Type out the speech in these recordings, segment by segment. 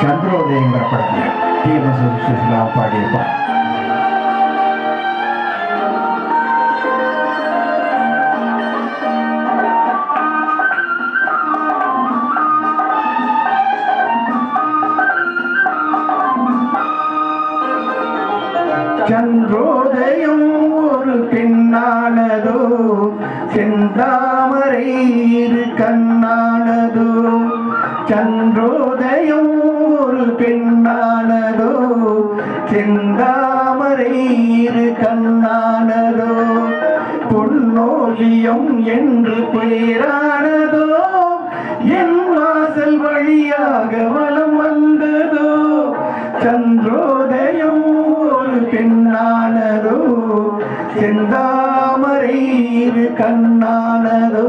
சந்திரோதயங்கிற படத்தில் டிஎம்எஸ் சுசிலா பாடியிருப்பார். சந்திரோதயம் ஒரு பெண்ணானதோ, செந்தாமரை இரு கண்ணானதோ. சந்திரோதயம் ஒரு பெண்ணானதோ, செந்தாமரை இரு கண்ணானதோ. பொன்னோவியம் என்று பெயரானதோ, என் வாசல் வழியாக வலம் வந்ததோ. சந்திரோதயம் ஒரு பெண்ணானதோ, செந்தாமரை இரு கண்ணானதோ.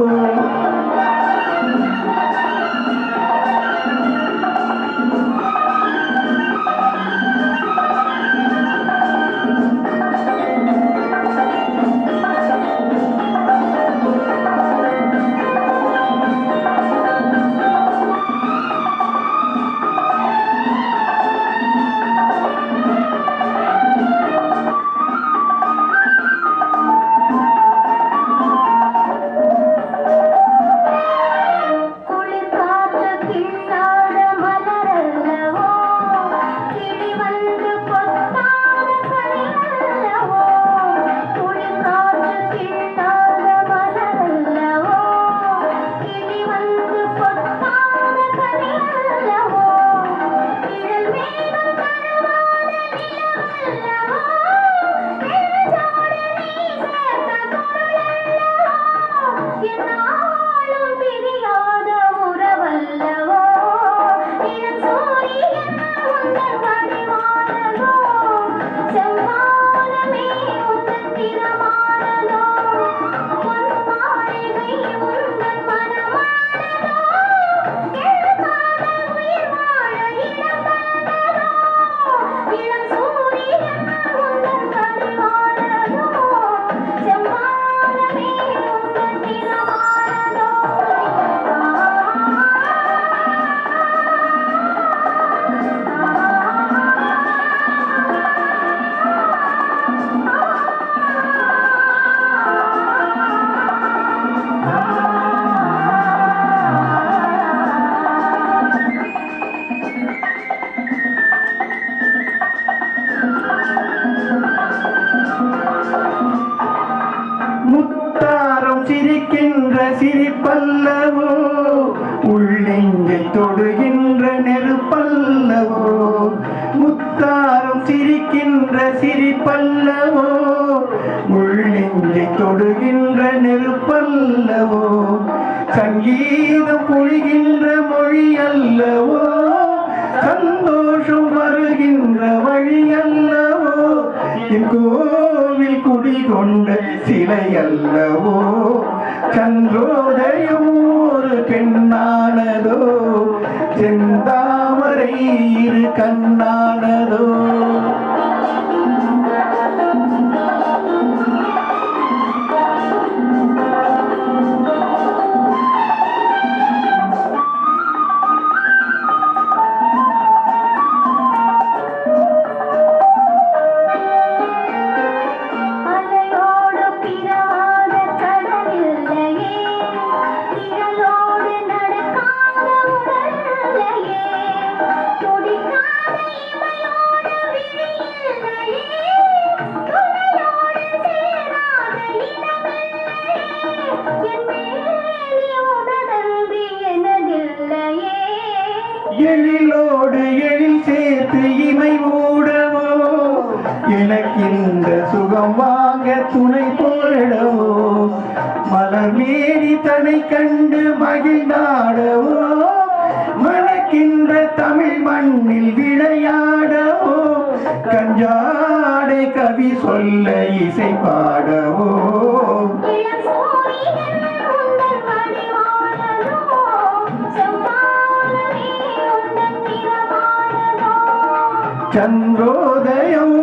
முத்தாரம் சிரிக்கின்ற சிரிப்பல்லவோ, உள்ளெங்கை தொடுகின்ற நெருப்பல்லவோ. முத்தாரம் சிரிக்கின்ற சிரிப்பல்லவோ, உள்ளெங்கை தொடுகின்ற நெருப்பல்லவோ. சங்கீதம் பொழிகின்ற மொழி அல்லவோ, சந்தோஷம் வருகின்ற வழி அல்லவோ. என் கோவில் குடிகொண்ட சிலை அல்லவோ. சந்திரோதயம் ஒரு பெண்ணானதோ, செந்தாமரை இரு கண்ணானதோ. எழிலோடு எழில் சேர்த்து இமை மூடவோ, எனக்கு இந்த சுகம் வாங்க துணை போடவோ. மலர் மேனி தனை கண்டு மகிழ்ந்தாடவோ, மணக்கின்ற தமிழ் மண்ணில் விளையாடவோ. கஞ்சாடை கவி சொல்ல இசை பாடவோ. சந்திரோதயம்